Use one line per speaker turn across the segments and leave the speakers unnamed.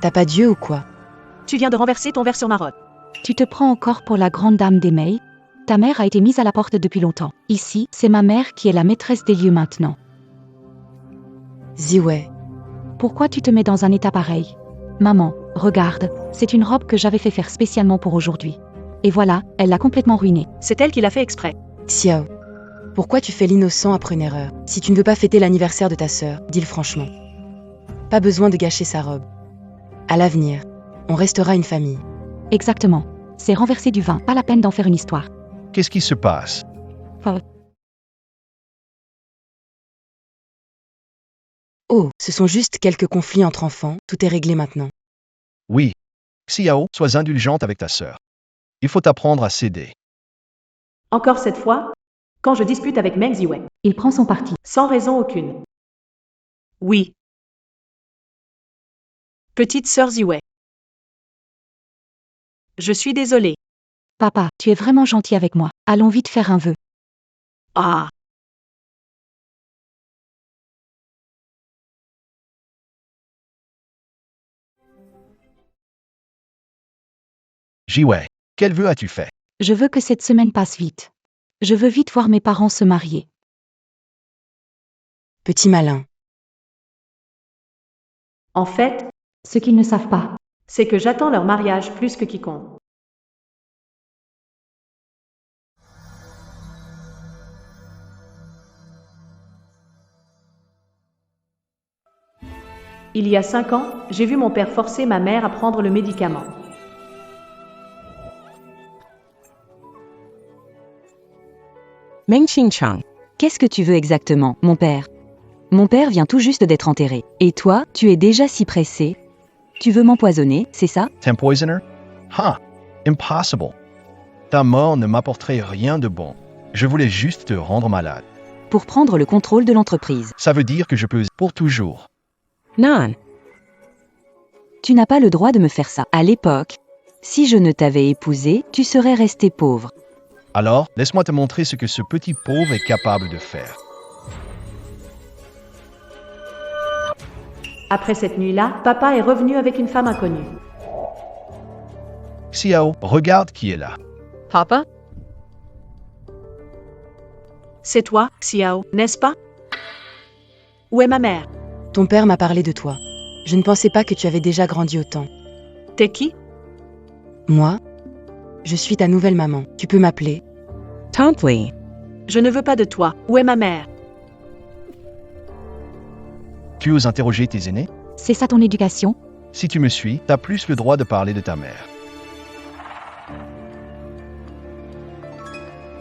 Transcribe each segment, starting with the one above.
T'as pas Dieu ou quoi?
Tu viens de renverser ton verre sur ma robe.
Tu te prends encore pour la grande dame des Mei? Ta mère a été mise à la porte depuis longtemps. Ici, c'est ma mère qui est la maîtresse des lieux maintenant.
Ziwei.
Pourquoi tu te mets dans un état pareil? Maman, regarde, c'est une robe que j'avais fait faire spécialement pour aujourd'hui. Et voilà, elle l'a complètement ruinée.
C'est elle qui l'a fait exprès.
Xiao. Pourquoi tu fais l'innocent après une erreur? Si tu ne veux pas fêter l'anniversaire de ta sœur, dis-le franchement. Pas besoin de gâcher sa robe. À l'avenir, on restera une famille.
Exactement. C'est renverser du vin, pas la peine d'en faire une histoire.
Qu'est-ce qui se passe?
Oh, ce sont juste quelques conflits entre enfants, tout est réglé maintenant.
Oui. Xiao, sois indulgente avec ta sœur. Il faut apprendre à céder.
Encore cette fois, quand je dispute avec Meng Ziwei.
Il prend son parti.
Sans raison aucune. Oui. Petite sœur Ziwei. Je suis désolée.
Papa, tu es vraiment gentil avec moi. Allons vite faire un vœu.
Ah.
Jiwei, quel vœu as-tu fait?
Je veux que cette semaine passe vite. Je veux vite voir mes parents se marier.
Petit malin.
En fait,
Ce qu'ils ne savent pas.
c'est que j'attends leur mariage plus que quiconque. Il y a 5 ans, j'ai vu mon père forcer ma mère à prendre le médicament.
Meng Qingchang.
Qu'est-ce que tu veux exactement, mon père? Mon père vient tout juste d'être enterré. Et toi, tu es déjà si pressé? Tu veux m'empoisonner, c'est ça?
T'empoisoner? Ha! Impossible. Ta mort ne m'apporterait rien de bon. Je voulais juste te rendre malade.
Pour prendre le contrôle de l'entreprise.
Ça veut dire que je peux pour toujours.
Non.
Tu n'as pas le droit de me faire ça. À l'époque, si je ne t'avais épousé, tu serais resté pauvre.
Alors, laisse-moi te montrer ce que ce petit pauvre est capable de faire.
Après cette nuit-là, papa est revenu avec une femme inconnue.
Xiao, regarde qui est là.
Papa?
C'est toi, Xiao, n'est-ce pas? Où est ma mère?
Ton père m'a parlé de toi. Je ne pensais pas que tu avais déjà grandi autant.
T'es qui?
Moi? Je suis ta nouvelle maman. Tu peux m'appeler?
Tante Li.
Je ne veux pas de toi. Où est ma mère?
Tu oses interroger tes aînés?
C'est ça ton éducation?
Si tu me suis, t'as plus le droit de parler de ta mère.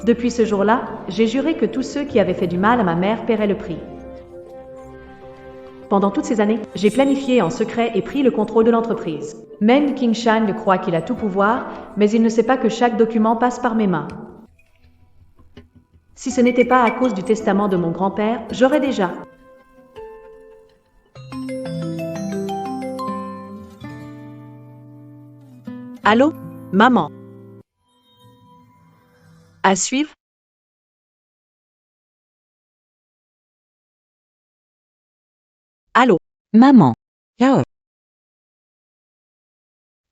Depuis ce jour-là, j'ai juré que tous ceux qui avaient fait du mal à ma mère paieraient le prix. Pendant toutes ces années, j'ai planifié en secret et pris le contrôle de l'entreprise. Meng Qingshan croit qu'il a tout pouvoir, mais il ne sait pas que chaque document passe par mes mains. Si ce n'était pas à cause du testament de mon grand-père, j'aurais déjà. Allô, maman? À suivre? Allô?
Maman,
Yao.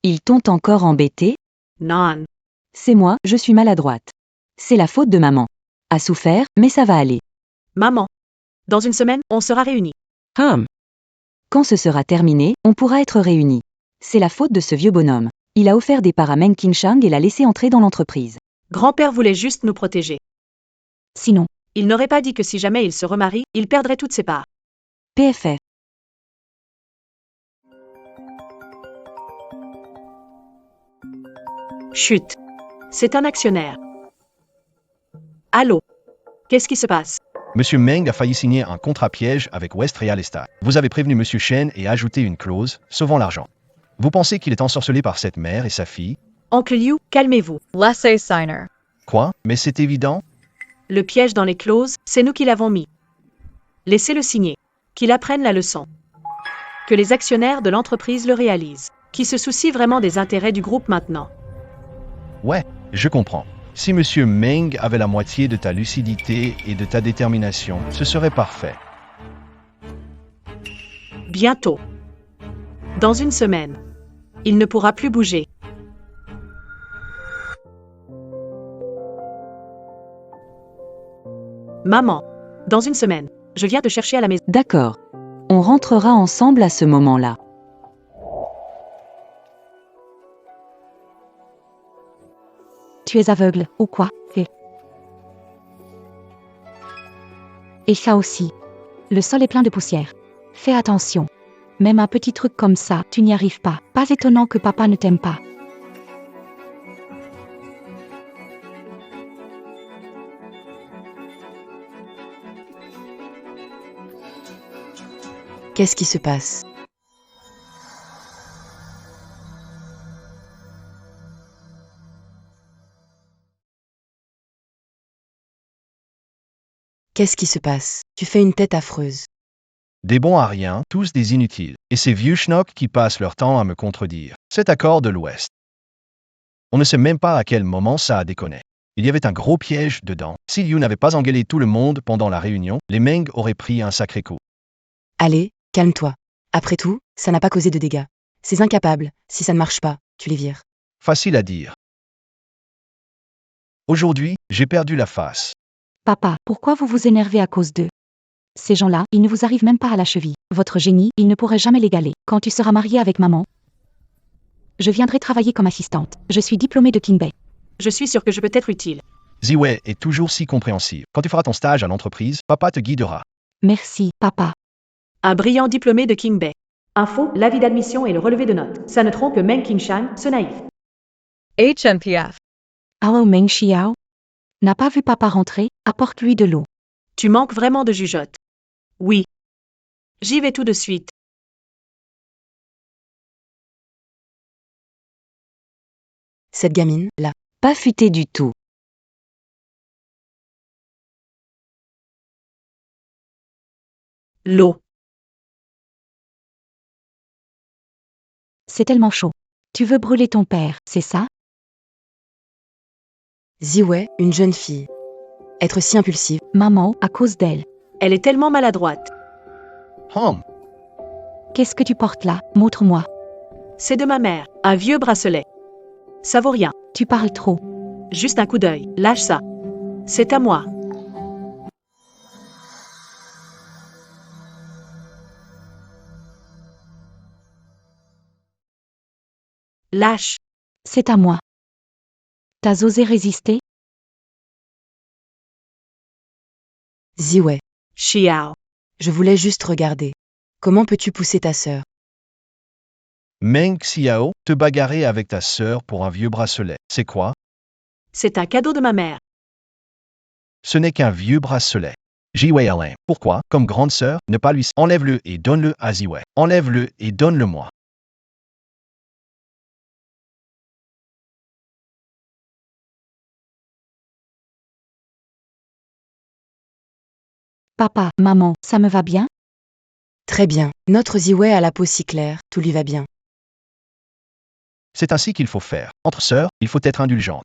ils t'ont encore embêté?
Non.
C'est moi, je suis maladroite. C'est la faute de maman. A souffert, mais ça va aller.
Maman. Dans une semaine, on sera réunis.
Quand ce sera terminé, on pourra être réunis. C'est la faute de ce vieux bonhomme. Il a offert des parts à Meng Qingshan et l'a laissé entrer dans l'entreprise.
Grand-père voulait juste nous protéger.
Sinon,
Il n'aurait pas dit que si jamais il se remarie, il perdrait toutes ses parts.
PFF.
Chut. C'est un actionnaire. Allô? Qu'est-ce qui se passe?
Monsieur Meng a failli signer un contrat piège avec West Real Estate. Vous avez prévenu Monsieur Shen et ajouté une clause, sauvant l'argent. Vous pensez qu'il est ensorcelé par cette mère et sa fille?
Oncle Liu, calmez-vous.
Laissez signer.
Quoi? Mais c'est évident.
Le piège dans les clauses, c'est nous qui l'avons mis. Laissez-le signer. Qu'il apprenne la leçon. Que les actionnaires de l'entreprise le réalisent. Qui se soucient vraiment des intérêts du groupe maintenant.
Ouais, je comprends. Si Monsieur Meng avait la moitié de ta lucidité et de ta détermination, ce serait parfait.
Bientôt. Dans une semaine. Il ne pourra plus bouger. Maman. Dans une semaine. Je viens te chercher à la maison.
D'accord. On rentrera ensemble à ce moment-là.
Tu es aveugle, ou quoi? Et ça aussi. Le sol est plein de poussière. Fais attention. Même un petit truc comme ça, tu n'y arrives pas. Pas étonnant que papa ne t'aime pas.
Qu'est-ce qui se passe? Qu'est-ce qui se passe? Tu fais une tête affreuse.
Des bons à rien, tous des inutiles. Et ces vieux schnocks qui passent leur temps à me contredire. Cet accord de l'Ouest. On ne sait même pas à quel moment ça a déconné. Il y avait un gros piège dedans. Si Liu n'avait pas engueulé tout le monde pendant la réunion, les Meng auraient pris un sacré coup.
Allez, calme-toi. Après tout, ça n'a pas causé de dégâts. Ces incapables, si ça ne marche pas, tu les vires.
Facile à dire. Aujourd'hui, j'ai perdu la face.
Papa, pourquoi vous vous énervez à cause d'eux? Ces gens-là, ils ne vous arrivent même pas à la cheville. Votre génie, il ne pourrait jamais l'égaler. Quand tu seras marié avec maman, je viendrai travailler comme assistante. Je suis diplômée de Kingbei.
Je suis sûre que je peux être utile.
Ziwei est toujours si compréhensive. Quand tu feras ton stage à l'entreprise, papa te guidera.
Merci, papa.
Un brillant diplômé de King Bay. Info, l'avis d'admission et le relevé de notes. Ça ne trompe que Meng Qingshan, ce naïf.
HMPF.
Allô Meng Xiao? N'a pas vu papa rentrer? Apporte-lui de l'eau.
Tu manques vraiment de jugeote. Oui. J'y vais tout de suite.
Cette gamine, là.
Pas futé du tout.
L'eau.
C'est tellement chaud. Tu veux brûler ton père, c'est ça?
Ziwei, une jeune fille. Être si impulsive.
Maman, à cause d'elle.
Elle est tellement maladroite.
Qu'est-ce que tu portes là? Montre-moi.
C'est de ma mère. Un vieux bracelet. Ça vaut rien.
Tu parles trop.
Juste un coup d'œil. Lâche ça. C'est à moi. Lâche.
C'est à moi. T'as osé résister?
Ziwei,
Xiao.
je voulais juste regarder. Comment peux-tu pousser ta sœur?
Meng Xiao, te bagarrer avec ta sœur pour un vieux bracelet. C'est quoi?
C'est un cadeau de ma mère.
Ce n'est qu'un vieux bracelet. Jiwei Alain. Pourquoi, comme grande sœur, ne pas lui... Enlève-le et donne-le à Ziwei. Enlève-le et donne-le-moi.
Papa, maman, ça me va bien?
Très bien. Notre Ziwei a la peau si claire, tout lui va bien.
C'est ainsi qu'il faut faire. Entre sœurs, il faut être indulgent.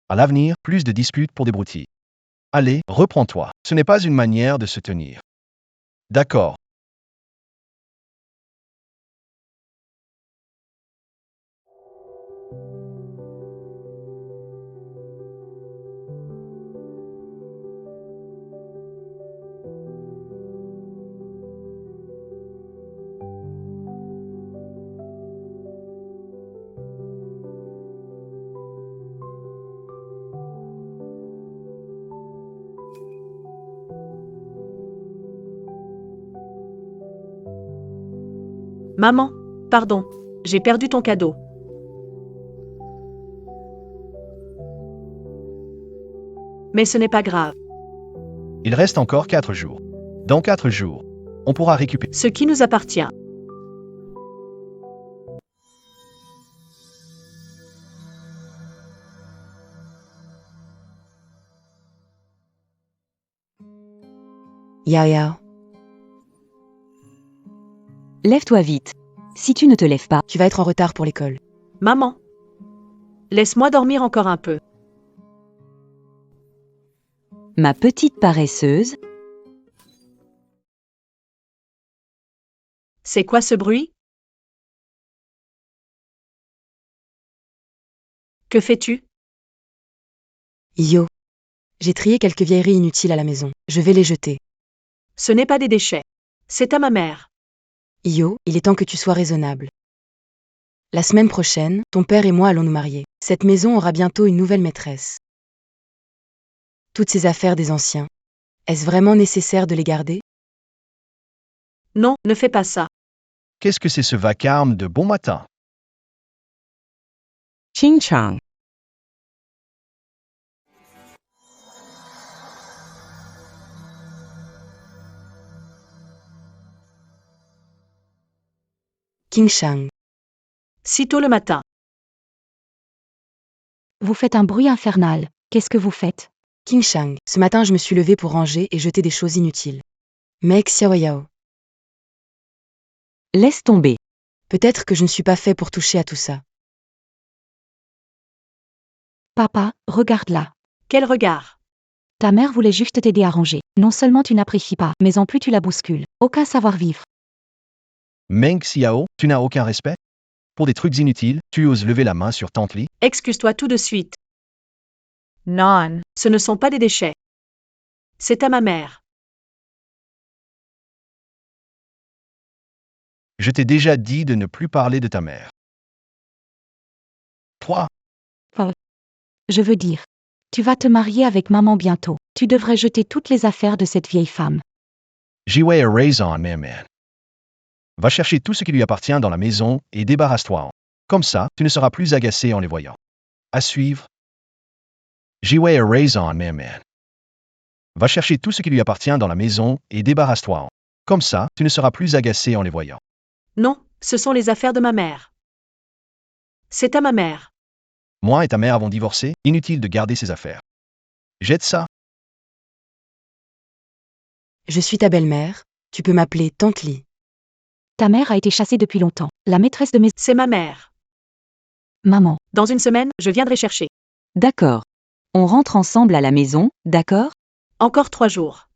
À l'avenir, plus de disputes pour des broutilles. Allez, reprends-toi. Ce n'est pas une manière de se tenir. D'accord.
Maman, pardon. J'ai perdu ton cadeau. Mais ce n'est pas grave.
Il reste encore 4 jours. Dans 4 jours, on pourra récupérer.
Ce qui nous appartient.
Yao Yao,
Lève-toi vite. Si tu ne te lèves pas,
tu vas être en retard pour l'école.
Maman. Laisse-moi dormir encore un peu.
ma petite paresseuse,
C'est quoi ce bruit? Que fais-tu?
Yo. J'ai trié quelques vieilleries inutiles à la maison. Je vais les jeter.
Ce n'est pas des déchets. C'est à ma mère.
Yo, il est temps que tu sois raisonnable. La semaine prochaine, ton père et moi allons nous marier. Cette maison aura bientôt une nouvelle maîtresse. Toutes ces affaires des anciens, est-ce vraiment nécessaire de les garder?
Non, ne fais pas ça.
Qu'est-ce que c'est ce vacarme de bon matin?
Ching Chang.
King Shang.
Si tôt le matin.
Vous faites un bruit infernal. Qu'est-ce que vous faites?
King Shang. Ce matin, je me suis levé pour ranger et jeter des choses inutiles. Mec Xiaoyao.
Laisse tomber.
Peut-être que je ne suis pas fait pour toucher à tout ça.
Papa, regarde là.
Quel regard?
Ta mère voulait juste t'aider à ranger. Non seulement tu n'apprécies pas, mais en plus tu la bouscules. Aucun savoir-vivre.
Meng Xiao, tu n'as aucun respect? Pour des trucs inutiles, tu oses lever la main sur Tante Li?
Excuse-toi tout de suite.
Non.
Ce ne sont pas des déchets. C'est à ma mère.
Je t'ai déjà dit de ne plus parler de ta mère. Toi,
Je veux dire. Tu vas te marier avec maman bientôt. Tu devrais jeter toutes les affaires de cette vieille femme.
Jiwei a raison, man. Va chercher tout ce qui lui appartient dans la maison et débarrasse-toi. Comme ça, tu ne seras plus agacé en les voyant. À suivre. Jiwei a raison, man. Va chercher tout ce qui lui appartient dans la maison et débarrasse-toi. Comme ça, tu ne seras plus agacé en les voyant.
Non, ce sont les affaires de ma mère. C'est à ma mère.
Moi et ta mère avons divorcé, inutile de garder ses affaires. Jette ça.
Je suis ta belle-mère, tu peux m'appeler Tante Li.
Ta mère a été chassée depuis longtemps. La maîtresse de mes...
C'est ma mère.
Maman.
Dans une semaine, je viendrai chercher.
D'accord. On rentre ensemble à la maison, d'accord?
Encore 3 jours.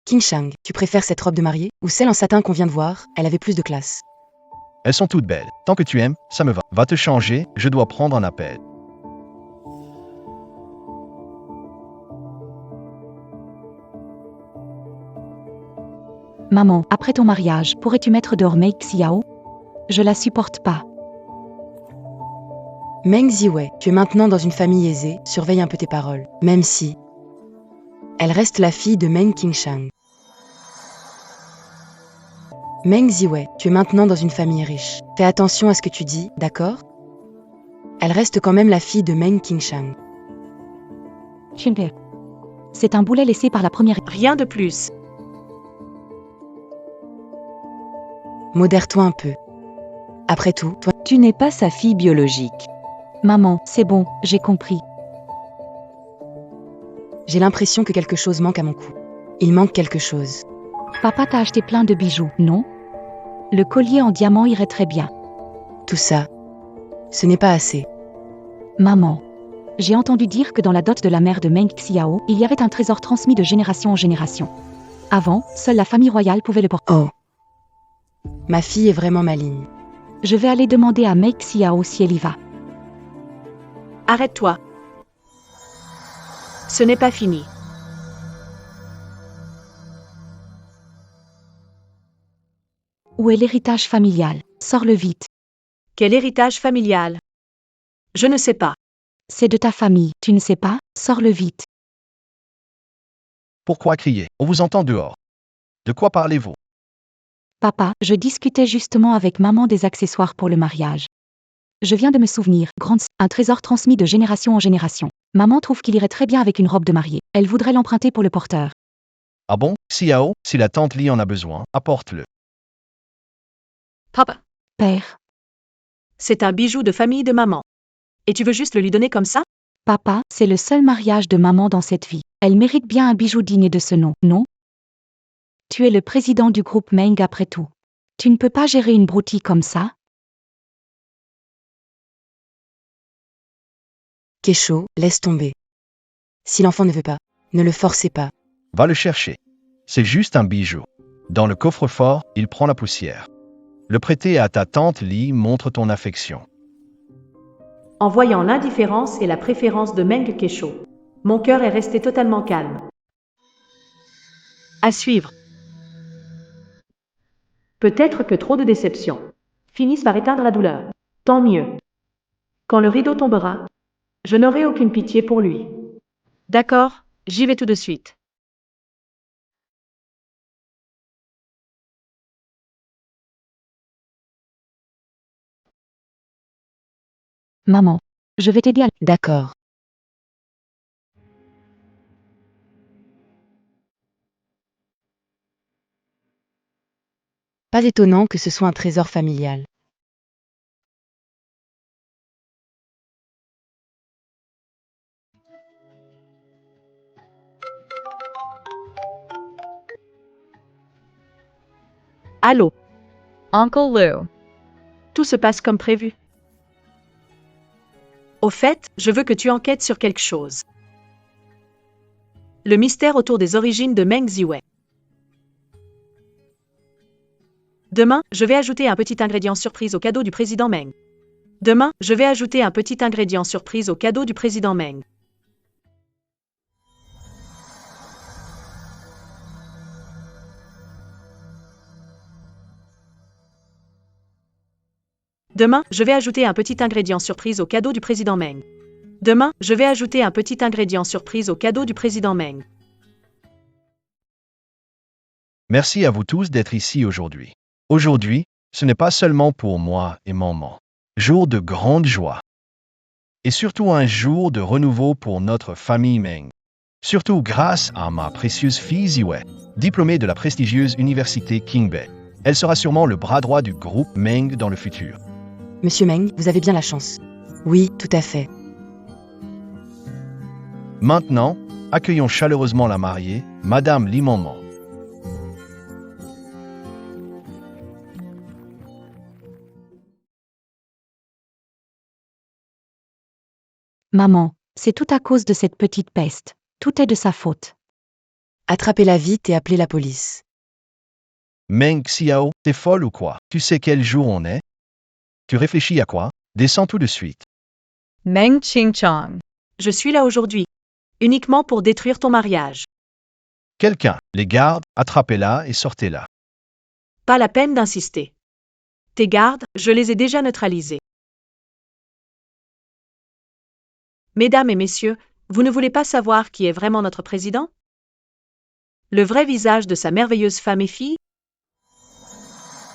King Shang, tu préfères cette robe de mariée ou celle en satin qu'on vient de voir? Elle avait plus de classe.
Elles sont toutes belles. Tant que tu aimes, ça me va. Va te changer, je dois prendre un appel.
Maman, après ton mariage, pourrais-tu mettre dehors Mei Xiao? Je la supporte pas.
Meng Ziwei, tu es maintenant dans une famille aisée, surveille un peu tes paroles. Même si... Elle reste la fille de Meng Qingshang. Meng Ziwei, tu es maintenant dans une famille riche. Fais attention à ce que tu dis, d'accord? Elle reste quand même la fille de Meng Qingshang.
Chimper. C'est un boulet laissé par la première...
Rien de plus.
Modère-toi un peu. Après tout, toi...
Tu n'es pas sa fille biologique.
Maman, c'est bon, j'ai compris.
J'ai l'impression que quelque chose manque à mon cou. Il manque quelque chose.
Papa t'a acheté plein de bijoux, non? Le collier en diamant irait très bien.
Tout ça, ce n'est pas assez.
Maman. J'ai entendu dire que dans la dot de la mère de Meng Xiao, il y avait un trésor transmis de génération en génération. Avant, seule la famille royale pouvait le porter.
Oh. Ma fille est vraiment maligne.
Je vais aller demander à Mei Xiao si elle y va.
Arrête-toi. Ce n'est pas fini.
Où est l'héritage familial? Sors-le vite.
Quel héritage familial? Je ne sais pas.
C'est de ta famille, tu ne sais pas? Sors-le vite.
Pourquoi crier? On vous entend dehors. De quoi parlez-vous?
Papa, je discutais justement avec maman des accessoires pour le mariage. Je viens de me souvenir, un trésor transmis de génération en génération. Maman trouve qu'il irait très bien avec une robe de mariée. Elle voudrait l'emprunter pour le porteur.
Ah bon? Xiao, si la tante Li en a besoin, apporte-le.
Papa.
Père.
C'est un bijou de famille de maman. Et tu veux juste le lui donner comme ça?
Papa, c'est le seul mariage de maman dans cette vie. Elle mérite bien un bijou digne de ce nom, non? Tu es le président du groupe Meng après tout. Tu ne peux pas gérer une broutille comme ça?
Kesho, laisse tomber. Si l'enfant ne veut pas, ne le forcez pas.
Va le chercher. C'est juste un bijou. Dans le coffre-fort, il prend la poussière. Le prêter à ta tante Li montre ton affection.
En voyant l'indifférence et la préférence de Meng Kesho, mon cœur est resté totalement calme. À suivre. Peut-être que trop de déceptions finissent par éteindre la douleur. Tant mieux. Quand le rideau tombera, je n'aurai aucune pitié pour lui. D'accord, j'y vais tout de suite.
Maman, je vais t'aider à...
D'accord. Pas étonnant que ce soit un trésor familial.
Allô,
Uncle Lou.
tout se passe comme prévu. Au fait, je veux que tu enquêtes sur quelque chose. Le mystère autour des origines de Meng Ziwei. Demain, je vais ajouter un petit ingrédient surprise au cadeau du président Meng. Demain, je vais ajouter un petit ingrédient surprise au cadeau du président Meng. Demain, je vais ajouter un petit ingrédient surprise au cadeau du président Meng. Demain, je vais ajouter un petit ingrédient surprise au cadeau du président Meng.
Merci à vous tous d'être ici aujourd'hui. Aujourd'hui, ce n'est pas seulement pour moi et maman. Jour de grande joie. Et surtout un jour de renouveau pour notre famille Meng. Surtout grâce à ma précieuse fille Ziwei, diplômée de la prestigieuse université Qingbei. Elle sera sûrement le bras droit du groupe Meng dans le futur.
Monsieur Meng, vous avez bien la chance. Oui, tout à fait.
Maintenant, accueillons chaleureusement la mariée, Madame Li Monmon.
Maman, c'est tout à cause de cette petite peste. Tout est de sa faute.
Attrapez-la vite et appelez la police.
Meng Xiao, t'es folle ou quoi? Tu sais quel jour on est? Tu réfléchis à quoi? Descends tout de suite.
Meng Qingchang.
Je suis là aujourd'hui, uniquement pour détruire ton mariage.
Quelqu'un, les gardes, attrapez-la et sortez-la.
Pas la peine d'insister. Tes gardes, je les ai déjà neutralisés. Mesdames et messieurs, vous ne voulez pas savoir qui est vraiment notre président? Le vrai visage de sa merveilleuse femme et fille?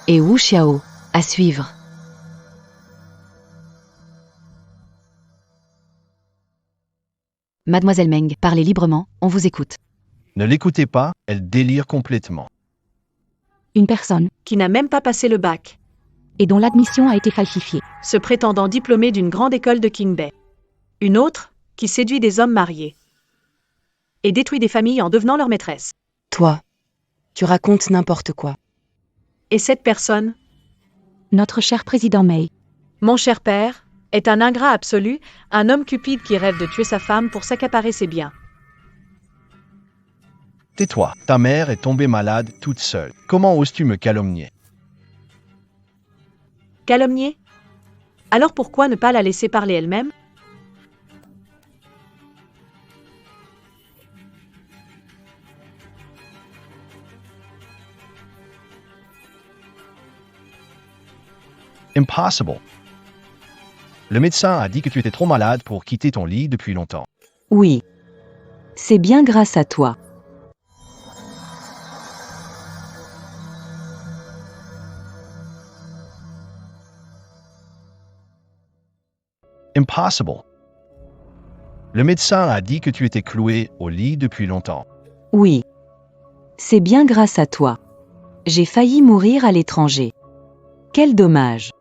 Et Wu Xiao, à suivre. Mademoiselle Meng, parlez librement, on vous écoute.
Ne l'écoutez pas, elle délire complètement.
Une personne,
Qui n'a même pas passé le bac,
et dont l'admission a été falsifiée.
se prétendant diplômée d'une grande école de Qingbei. Une autre, qui séduit des hommes mariés. Et détruit des familles en devenant leur maîtresse.
Toi, tu racontes n'importe quoi.
Et cette personne,
Notre cher président Mei,
mon cher père, est un ingrat absolu, un homme cupide qui rêve de tuer sa femme pour s'accaparer ses biens.
Tais-toi, ta mère est tombée malade toute seule. Comment oses-tu me calomnier?
Calomnier? Alors pourquoi ne pas la laisser parler elle-même?
Impossible. Le médecin a dit que tu étais trop malade pour quitter ton lit depuis longtemps.
Oui. C'est bien grâce à toi.
Impossible. Le médecin a dit que tu étais cloué au lit depuis longtemps.
Oui. C'est bien grâce à toi. J'ai failli mourir à l'étranger. Quel dommage.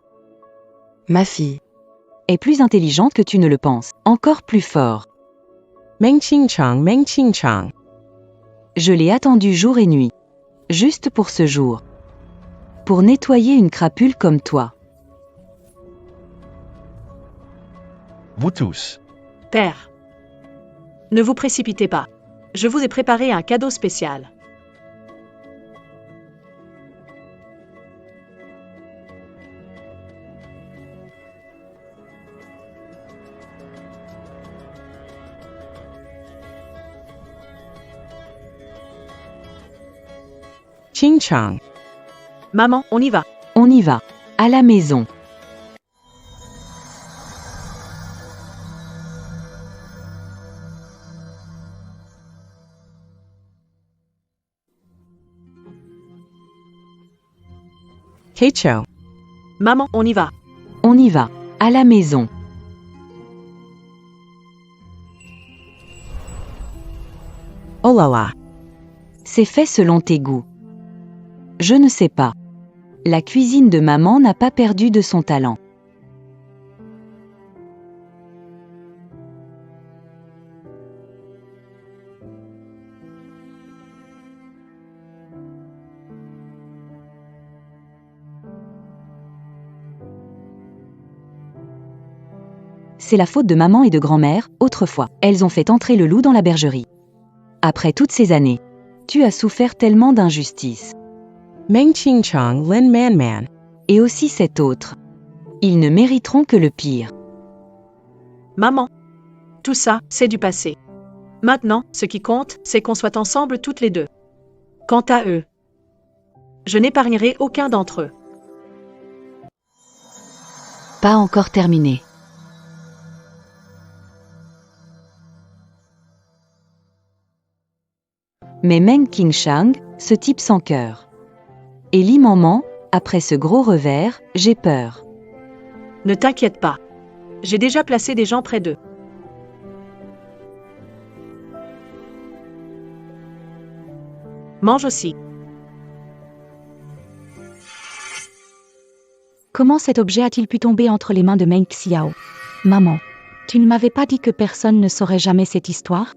Ma fille,
Est plus intelligente que tu ne le penses. Encore plus fort.
Meng Qingchang.
Je l'ai attendu jour et nuit. Juste pour ce jour. Pour nettoyer une crapule comme toi.
Vous tous.
Père. Ne vous précipitez pas. Je vous ai préparé un cadeau spécial.
Ching Chong.
Maman, on y va.
On y va. À la maison.
Keicho.
Maman, on y va.
On y va. À la maison.
Oh là là.
C'est fait selon tes goûts. Je ne sais pas. La cuisine de maman n'a pas perdu de son talent. C'est la faute de maman et de grand-mère, autrefois. Elles ont fait entrer le loup dans la bergerie. Après toutes ces années, tu as souffert tellement d'injustice.
Meng Ching Chong Lin Man Man.
Et aussi cet autre. Ils ne mériteront que le pire.
Maman. Tout ça, c'est du passé. Maintenant, ce qui compte, c'est qu'on soit ensemble toutes les deux. Quant à eux, je n'épargnerai aucun d'entre eux.
Pas encore terminé. Mais Meng Qingshang, ce type sans cœur. Et Li Maman, après ce gros revers, j'ai peur.
Ne t'inquiète pas. J'ai déjà placé des gens près d'eux. Mange aussi.
Comment cet objet a-t-il pu tomber entre les mains de Meng Xiao? Maman, tu ne m'avais pas dit que personne ne saurait jamais cette histoire?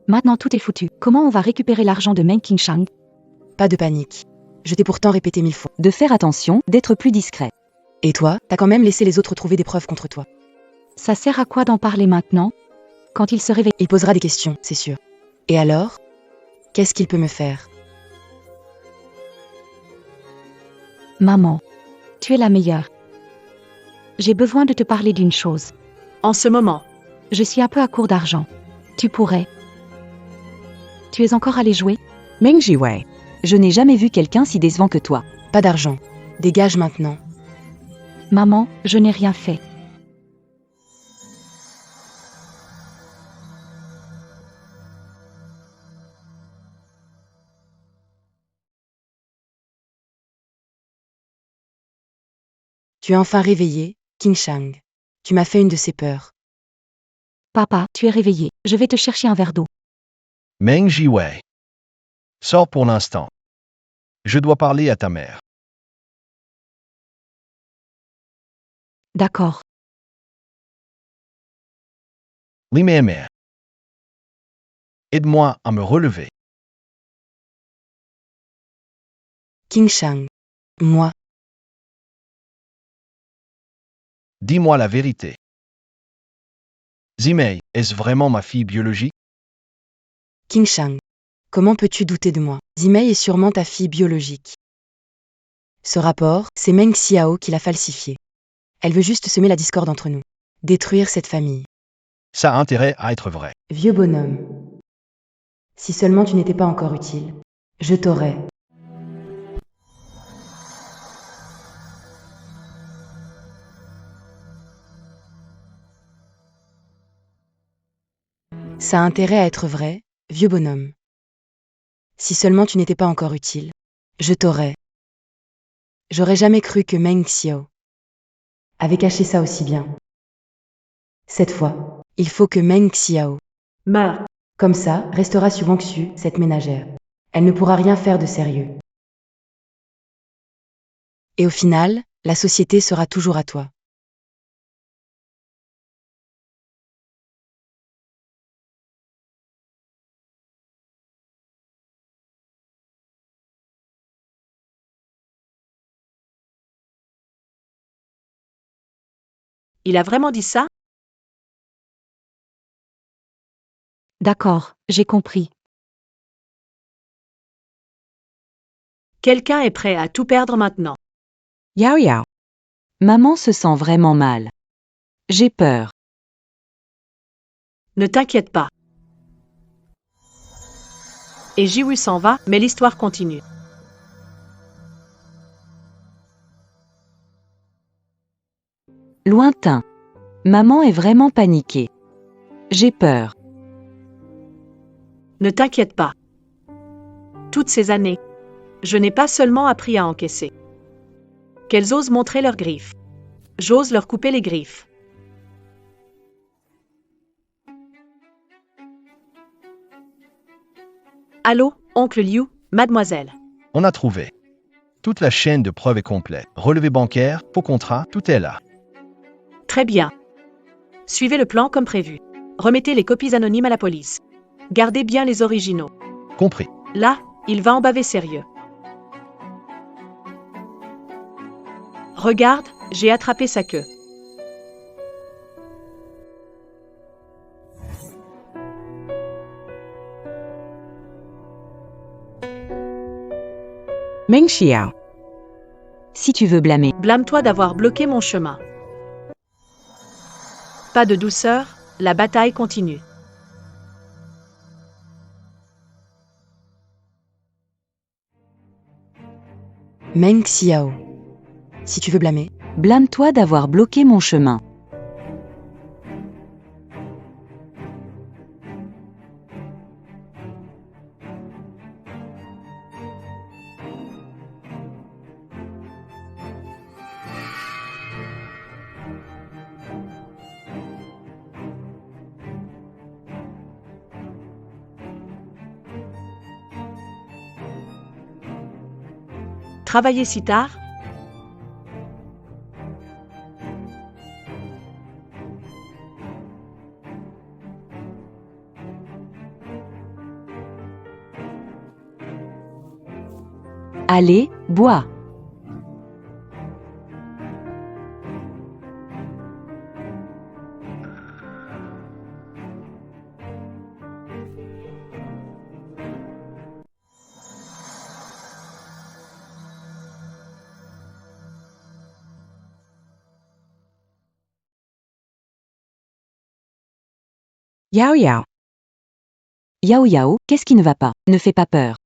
Maintenant tout est foutu. Comment on va récupérer l'argent de Meng Qingshang?
Pas de panique. Je t'ai pourtant répété 1000 fois.
De faire attention, d'être plus discret.
Et toi, t'as quand même laissé les autres trouver des preuves contre toi.
Ça sert à quoi d'en parler maintenant? Quand il se réveille,
Il posera des questions, c'est sûr. Et alors? Qu'est-ce qu'il peut me faire?
Maman, tu es la meilleure. J'ai besoin de te parler d'une chose.
En ce moment,
Je suis un peu à court d'argent. Tu pourrais. Tu es encore allé jouer?
Meng Jiwei.
Je n'ai jamais vu quelqu'un si décevant que toi.
Pas d'argent. Dégage maintenant.
Maman, je n'ai rien fait.
Tu es enfin réveillé, Qingshang. Tu m'as fait une de ces peurs.
Papa, tu es réveillé. Je vais te chercher un verre d'eau.
Meng Jiwei. Sors pour l'instant. Je dois parler à ta mère.
D'accord.
Li Man Man. Aide-moi à me relever.
Qingshang. Moi.
Dis-moi la vérité. Zimei, est-ce vraiment ma fille biologique?
Qingshang. Comment peux-tu douter de moi? Zimei est sûrement ta fille biologique. Ce rapport, c'est Meng Xiao qui l'a falsifié. Elle veut juste semer la discorde entre nous. Détruire cette famille.
Ça a intérêt à être vrai.
Vieux bonhomme. Si seulement tu n'étais pas encore utile, je t'aurais. Ça a intérêt à être vrai, vieux bonhomme. Si seulement tu n'étais pas encore utile, je t'aurais. J'aurais jamais cru que Meng Xiao avait caché ça aussi bien. Cette fois, il faut que Meng Xiao
meurt.
Comme ça, restera sur Wangxu, cette ménagère. Elle ne pourra rien faire de sérieux. Et au final, la société sera toujours à toi.
Il a vraiment dit ça?
D'accord, j'ai compris.
Quelqu'un est prêt à tout perdre maintenant.
Yao Yao.
Maman se sent vraiment mal. J'ai peur.
Ne t'inquiète pas. Et Jiwei s'en va, mais l'histoire continue.
Lointain. Maman est vraiment paniquée. J'ai peur.
Ne t'inquiète pas. Toutes ces années, je n'ai pas seulement appris à encaisser. Qu'elles osent montrer leurs griffes. J'ose leur couper les griffes. Allô, oncle Liu, mademoiselle.
On a trouvé. Toute la chaîne de preuves est complète. Relevé bancaire, faux contrat, tout est là.
Très bien. Suivez le plan comme prévu. Remettez les copies anonymes à la police. Gardez bien les originaux.
Compris.
Là, il va en baver sérieux. Regarde, j'ai attrapé sa queue.
Meng Xiao.
Si tu veux blâmer,
Blâme-toi d'avoir bloqué mon chemin. Pas de douceur, la bataille continue.
Meng Xiao. Si tu veux blâmer,
blâme-toi d'avoir bloqué mon chemin.
Travailler si tard?
Allez, bois.
Yao Yao.
Yao Yao, qu'est-ce qui ne va pas? Ne fais pas peur.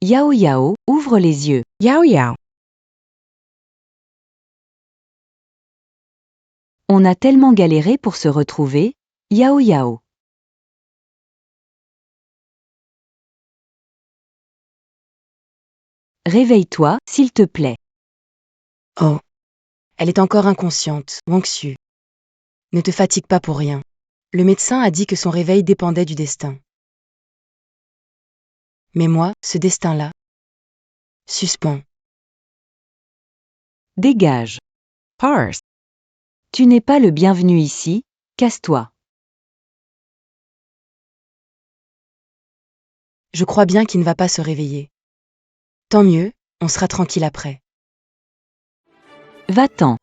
Yao Yao, ouvre les yeux.
Yao Yao.
On a tellement galéré pour se retrouver. Yao Yao. Réveille-toi, s'il te plaît.
oh, elle est encore inconsciente, Wang Xu. Ne te fatigue pas pour rien. Le médecin a dit que son réveil dépendait du destin. Mais moi, ce destin-là, suspend.
Dégage.
Parse.
Tu n'es pas le bienvenu ici, casse-toi.
Je crois bien qu'il ne va pas se réveiller. Tant mieux, on sera tranquille après.
Va-t'en.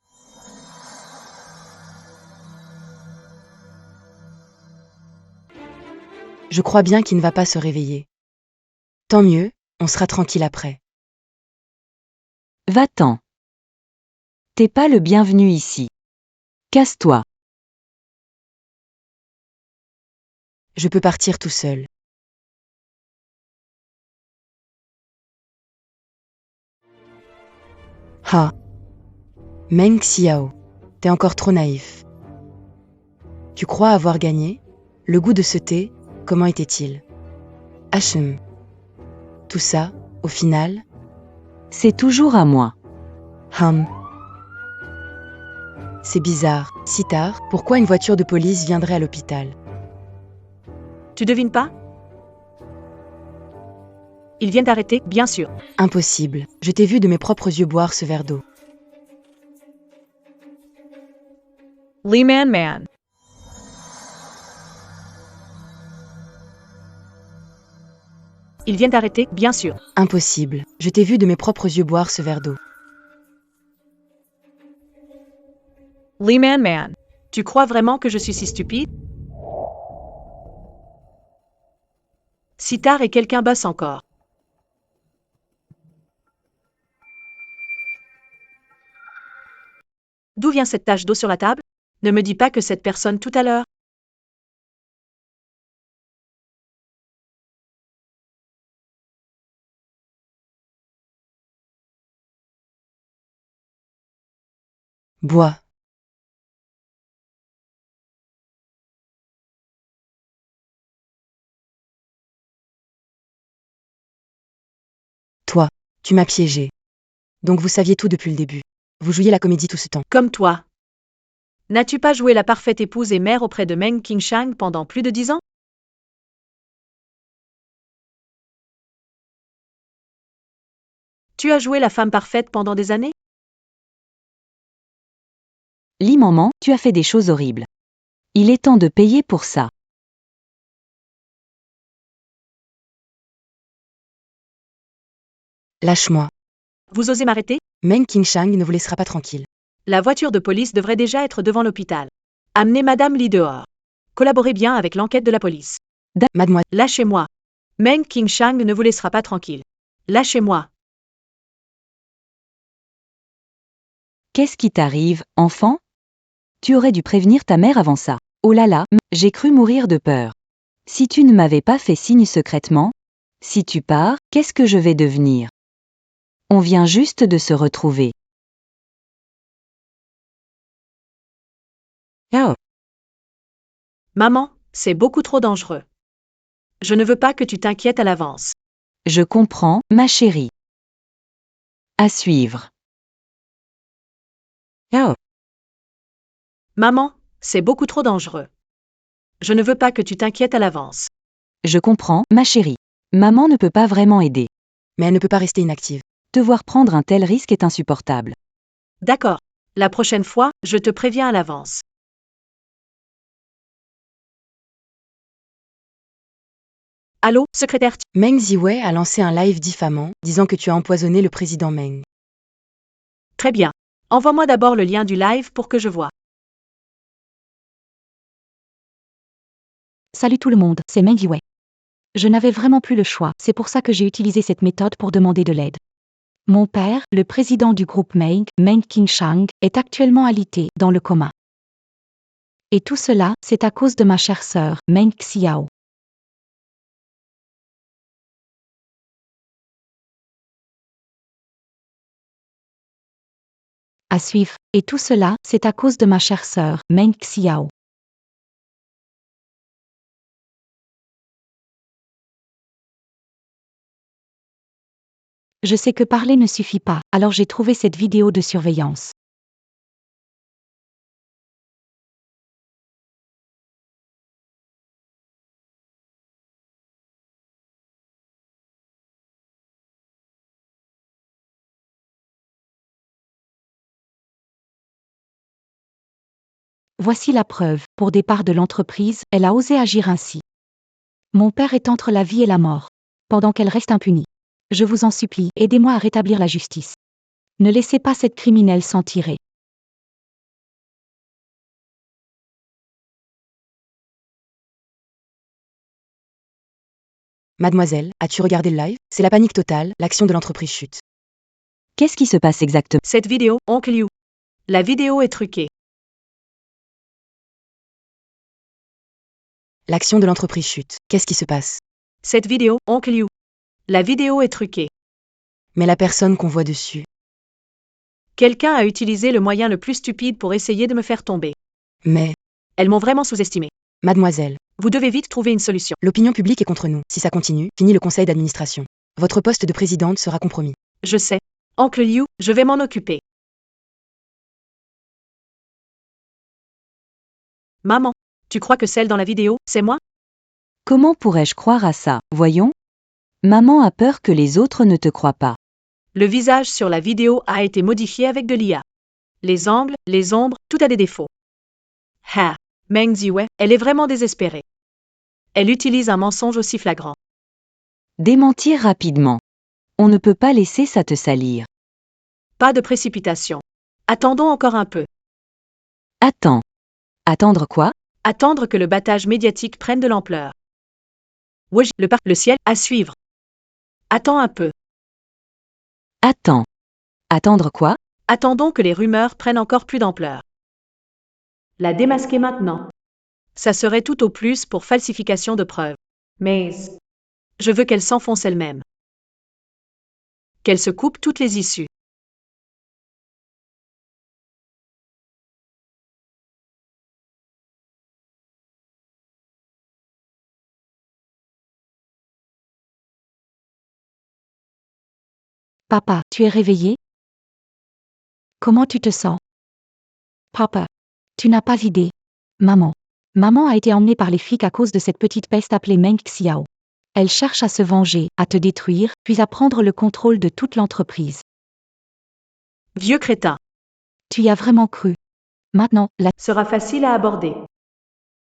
Je crois bien qu'il ne va pas se réveiller. Tant mieux, on sera tranquille après.
Va-t'en. T'es pas le bienvenu ici. Casse-toi.
Je peux partir tout seul. Ha. Meng Xiao. T'es encore trop naïf. Tu crois avoir gagné? Le goût de ce thé, comment était-il? Hachem. Tout ça, au final,
C'est toujours à moi.
hum. C'est bizarre. Si tard, pourquoi une voiture de police viendrait à l'hôpital?
Tu devines pas? Ils viennent d'arrêter, bien sûr.
Impossible. Je t'ai vu de mes propres yeux boire ce verre d'eau.
Lee Man Man.
Ils viennent d'arrêter, bien sûr.
Impossible. Je t'ai vu de mes propres yeux boire ce verre d'eau.
Lee Man Man.
Tu crois vraiment que je suis si stupide? Si tard et quelqu'un bosse encore. D'où vient cette tache d'eau sur la table? Ne me dis pas que cette personne tout à l'heure.
Bois. Tu m'as piégé. Donc vous saviez tout depuis le début. Vous jouiez la comédie tout ce temps.
Comme toi. N'as-tu pas joué la parfaite épouse et mère auprès de Meng Qingshang pendant plus de 10 ans? Tu as joué la femme parfaite pendant des années?
Li maman, tu as fait des choses horribles. Il est temps de payer pour ça.
Lâche-moi.
Vous osez m'arrêter?
Meng Qingshang ne vous laissera pas tranquille.
La voiture de police devrait déjà être devant l'hôpital. Amenez Madame Li dehors. Collaborez bien avec l'enquête de la police.
Mademoiselle,
Lâchez-moi. Meng Qingshang ne vous laissera pas tranquille. Lâchez-moi.
Qu'est-ce qui t'arrive, enfant? Tu aurais dû prévenir ta mère avant ça. Oh là là, j'ai cru mourir de peur. Si tu ne m'avais pas fait signe secrètement, si tu pars, qu'est-ce que je vais devenir? On vient juste de se retrouver.
Oh,
Maman, c'est beaucoup trop dangereux. Je ne veux pas que tu t'inquiètes à l'avance.
Je comprends, ma chérie. À suivre.
oh,
Maman, c'est beaucoup trop dangereux. Je ne veux pas que tu t'inquiètes à l'avance.
Je comprends, ma chérie. Maman ne peut pas vraiment aider.
mais elle ne peut pas rester inactive.
Te voir prendre un tel risque est insupportable.
D'accord. La prochaine fois, je te préviens à l'avance. Allô, secrétaire?
Meng Ziwei a lancé un live diffamant, disant que tu as empoisonné le président Meng.
Très bien. Envoie-moi d'abord le lien du live pour que je vois.
Salut tout le monde, c'est Meng Yiwei. Je n'avais vraiment plus le choix, c'est pour ça que j'ai utilisé cette méthode pour demander de l'aide. Mon père, le président du groupe Meng, Meng Qingshang, est actuellement alité, dans le coma. Et tout cela, c'est à cause de ma chère sœur, Meng Xiao. À suivre, et tout cela, c'est à cause de ma chère sœur, Meng Xiao. Je sais que parler ne suffit pas, alors j'ai trouvé cette vidéo de surveillance. Voici la preuve, pour départ de l'entreprise, elle a osé agir ainsi. Mon père est entre la vie et la mort. Pendant qu'elle reste impunie. Je vous en supplie, aidez-moi à rétablir la justice. Ne laissez pas cette criminelle s'en tirer.
Mademoiselle, as-tu regardé le live? C'est la panique totale, l'action de l'entreprise chute.
Qu'est-ce qui se passe exactement?
Cette vidéo, Oncle Liu. La vidéo est truquée.
L'action de l'entreprise chute. Qu'est-ce qui se passe?
Cette vidéo, Oncle Liu. La vidéo est truquée.
Mais la personne qu'on voit dessus.
Quelqu'un a utilisé le moyen le plus stupide pour essayer de me faire tomber.
Mais,
Elles m'ont vraiment sous-estimé.
mademoiselle,
Vous devez vite trouver une solution.
l'opinion publique est contre nous. Si ça continue, fini le conseil d'administration. Votre poste de présidente sera compromis.
Je sais. Oncle Liu, je vais m'en occuper. Maman, tu crois que celle dans la vidéo, c'est moi?
Comment pourrais-je croire à ça? Voyons. Maman a peur que les autres ne te croient pas.
Le visage sur la vidéo a été modifié avec de l'IA. Les angles, les ombres, tout a des défauts. Ha! Meng Ziwei, elle est vraiment désespérée. Elle utilise un mensonge aussi flagrant.
Démentir rapidement. On ne peut pas laisser ça te salir.
Pas de précipitation. Attendons encore un peu.
Attends. Attendre quoi?
Attendre que le battage médiatique prenne de l'ampleur. Wesh, le ciel, à suivre. Attends un peu.
Attends. Attendre quoi?
Attendons que les rumeurs prennent encore plus d'ampleur. La démasquer maintenant. Ça serait tout au plus pour falsification de preuves. Mais je veux qu'elle s'enfonce elle-même. Qu'elle se coupe toutes les issues.
Papa, tu es réveillé? Comment tu te sens? Papa, tu n'as pas idée. Maman. Maman a été emmenée par les flics à cause de cette petite peste appelée Meng Xiao. Elle cherche à se venger, à te détruire, puis à prendre le contrôle de toute l'entreprise.
Vieux crétin.
Tu y as vraiment cru. Maintenant,
Sera facile à aborder.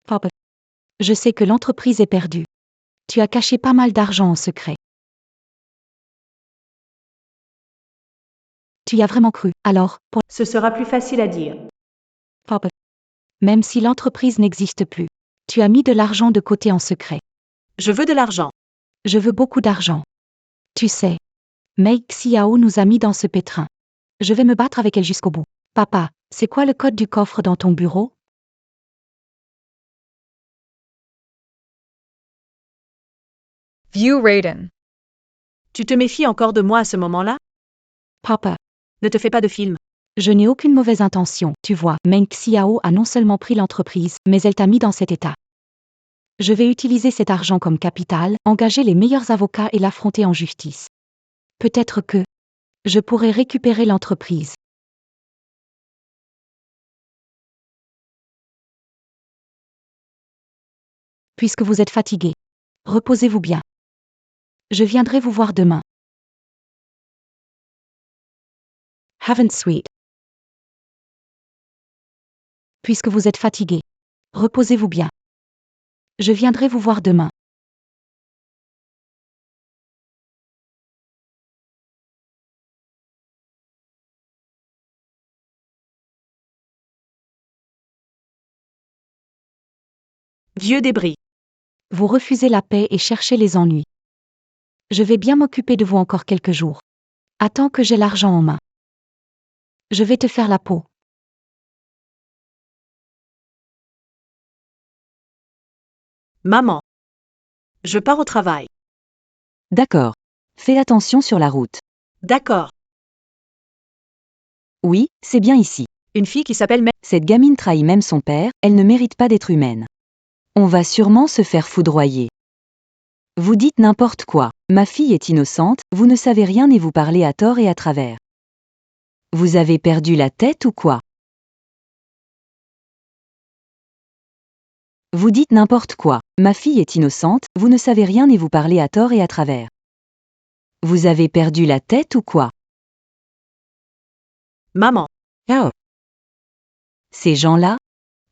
Papa. Je sais que l'entreprise est perdue. Tu as caché pas mal d'argent en secret. Tu y as vraiment cru. Alors,
Ce sera plus facile à dire.
Papa. Même si l'entreprise n'existe plus, tu as mis de l'argent de côté en secret.
Je veux de l'argent.
Je veux beaucoup d'argent. Tu sais, Mei Xiao nous a mis dans ce pétrin. Je vais me battre avec elle jusqu'au bout. Papa, c'est quoi le code du coffre dans ton bureau?
View Raiden.
Tu te méfies encore de moi à ce moment-là?
Papa,
Ne te fais pas de film.
je n'ai aucune mauvaise intention, tu vois. Meng Xiao a non seulement pris l'entreprise, mais elle t'a mis dans cet état. Je vais utiliser cet argent comme capital, engager les meilleurs avocats et l'affronter en justice. Peut-être que je pourrai récupérer l'entreprise. Puisque vous êtes fatigué, reposez-vous bien. Je viendrai vous voir demain. Haven't sweet. Puisque vous êtes fatigué, reposez-vous bien. Je viendrai vous voir demain.
Vieux débris.
Vous refusez la paix et cherchez les ennuis. Je vais bien m'occuper de vous encore quelques jours. Attends que j'ai l'argent en main. Je vais te faire la peau.
Maman. Je pars au travail.
D'accord. Fais attention sur la route.
D'accord.
Oui, c'est bien ici.
Une fille qui s'appelle Meng.
Cette gamine trahit même son père, elle ne mérite pas d'être humaine. On va sûrement se faire foudroyer. Vous dites n'importe quoi. Ma fille est innocente, vous ne savez rien et vous parlez à tort et à travers. Vous avez perdu la tête ou quoi? Vous dites n'importe quoi. Ma fille est innocente, vous ne savez rien et vous parlez à tort et à travers. Vous avez perdu la tête ou quoi?
Maman.
Oh.
Ces gens-là?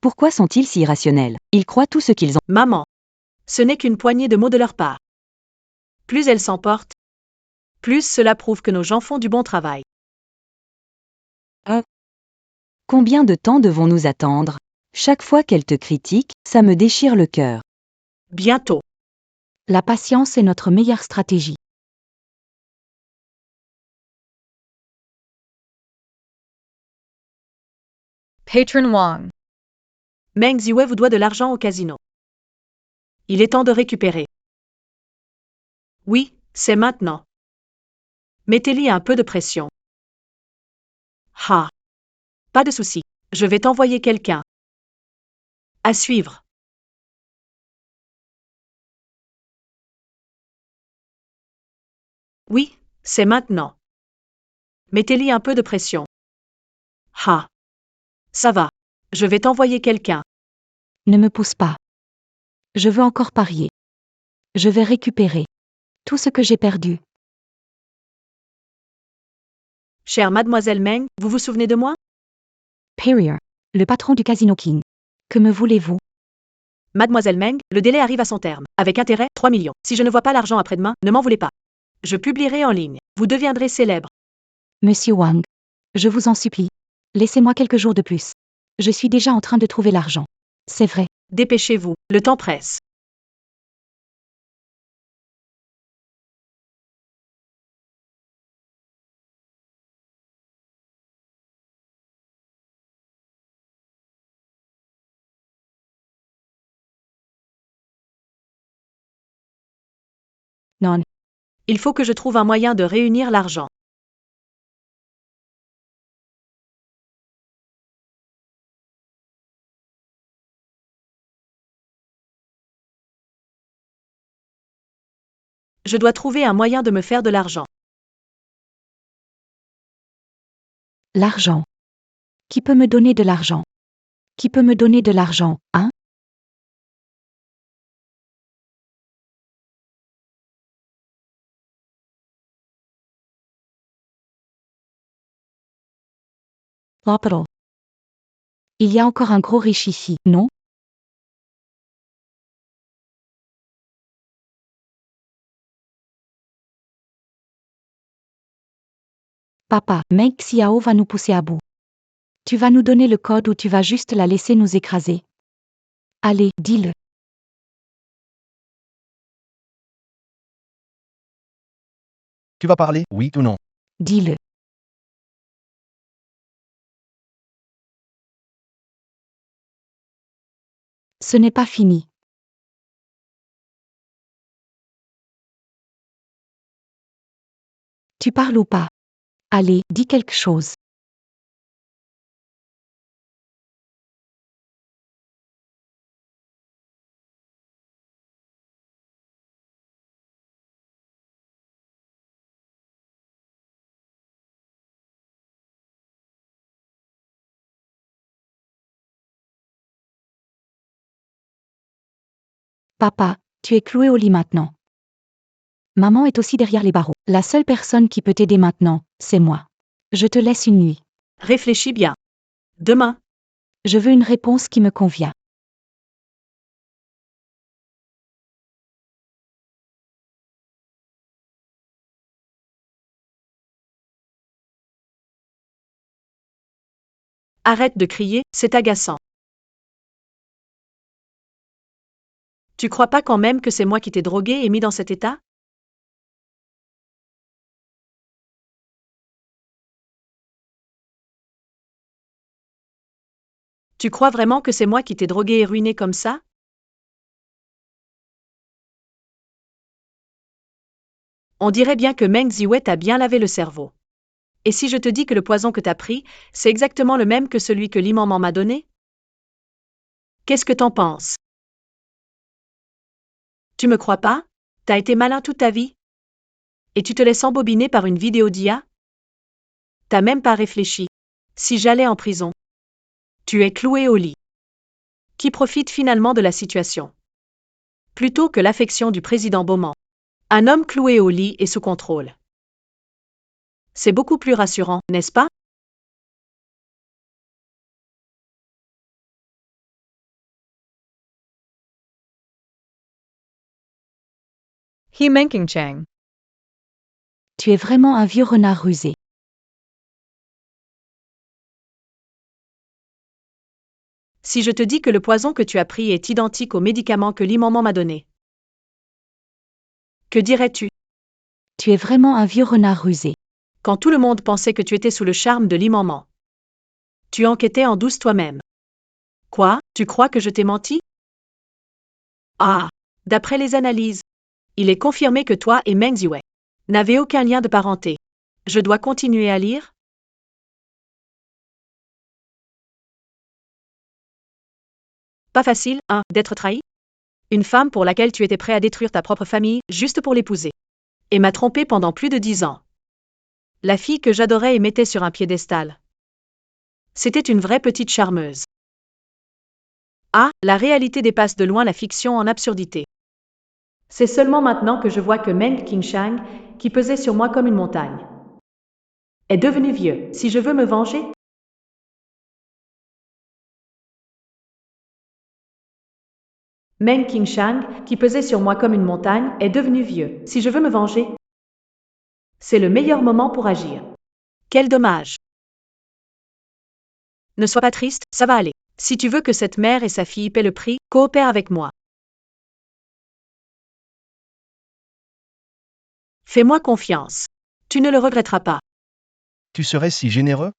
Pourquoi sont-ils si irrationnels? Ils croient tout ce qu'ils ont.
Maman. Ce n'est qu'une poignée de mots de leur part. Plus elles s'emportent, plus cela prouve que nos gens font du bon travail.
Combien de temps devons-nous attendre? Chaque fois qu'elle te critique, ça me déchire le cœur.
Bientôt.
La patience est notre meilleure stratégie.
Patron Wang.
Meng Ziwei vous doit de l'argent au casino. Il est temps de récupérer. Oui, c'est maintenant. Mettez-lui un peu de pression. Ah. Pas de souci. Je vais t'envoyer quelqu'un. À suivre. Oui, c'est maintenant. Mettez-lui un peu de pression. Ah. Ça va. Je vais t'envoyer quelqu'un.
Ne me pousse pas. Je veux encore parier. Je vais récupérer tout ce que j'ai perdu.
Chère mademoiselle Meng, vous vous souvenez de moi?
Perrier, le patron du Casino King. Que me voulez-vous?
Mademoiselle Meng, le délai arrive à son terme. Avec intérêt, 3 millions. Si je ne vois pas l'argent après-demain, ne m'en voulez pas. Je publierai en ligne. Vous deviendrez célèbre.
Monsieur Wang, je vous en supplie. Laissez-moi quelques jours de plus. Je suis déjà en train de trouver l'argent. C'est vrai.
Dépêchez-vous, le temps presse.
Non.
Il faut que je trouve un moyen de réunir l'argent. Je dois trouver un moyen de me faire de l'argent.
L'argent. Qui peut me donner de l'argent? Qui peut me donner de l'argent, hein? Capital. Il y a encore un gros riche ici, non? Papa, Meg Xiao va nous pousser à bout. Tu vas nous donner le code ou tu vas juste la laisser nous écraser? Allez, dis-le.
Tu vas parler, oui ou non?
Dis-le. Ce n'est pas fini. Tu parles ou pas? Allez, dis quelque chose. Papa, tu es cloué au lit maintenant. Maman est aussi derrière les barreaux. La seule personne qui peut t'aider maintenant, c'est moi. Je te laisse une nuit.
Réfléchis bien. Demain,
Je veux une réponse qui me convient.
arrête de crier, c'est agaçant. Tu crois pas quand même que c'est moi qui t'ai drogué et mis dans cet état? Tu crois vraiment que c'est moi qui t'ai drogué et ruiné comme ça? On dirait bien que Meng Ziwei t'a bien lavé le cerveau. Et si je te dis que le poison que t'as pris, c'est exactement le même que celui que l'imam m'a donné? Qu'est-ce que t'en penses? Tu me crois pas? T'as été malin toute ta vie? Et tu te laisses embobiner par une vidéo d'IA? T'as même pas réfléchi. Si j'allais en prison. Tu es cloué au lit. Qui profite finalement de la situation? Plutôt que l'affection du président Bauman. Un homme cloué au lit et sous contrôle. C'est beaucoup plus rassurant, n'est-ce pas?
He Menking Chang.
Tu es vraiment un vieux renard rusé.
Si je te dis que le poison que tu as pris est identique au médicament que l'imam m'a donné. Que dirais-tu?
Tu es vraiment un vieux renard rusé.
Quand tout le monde pensait que tu étais sous le charme de l'imam. Tu enquêtais en douce toi-même. Quoi? Tu crois que je t'ai menti? Ah! D'après les analyses, il est confirmé que toi et Meng Ziwei n'avez aucun lien de parenté. Je dois continuer à lire? Pas facile, hein, d'être trahi? Une femme pour laquelle tu étais prêt à détruire ta propre famille, juste pour l'épouser. Et m'a trompé pendant plus de 10 ans. La fille que j'adorais et mettais sur un piédestal. C'était une vraie petite charmeuse. Ah, la réalité dépasse de loin la fiction en absurdité. C'est seulement maintenant que je vois que Meng Qingshang, qui pesait sur moi comme une montagne, est devenu vieux. Si je veux me venger? Meng Qingshang, qui pesait sur moi comme une montagne, est devenu vieux. Si je veux me venger? C'est le meilleur moment pour agir. Quel dommage! Ne sois pas triste, ça va aller. Si tu veux que cette mère et sa fille paient le prix, coopère avec moi. Fais-moi confiance. Tu ne le regretteras pas.
Tu serais si généreux?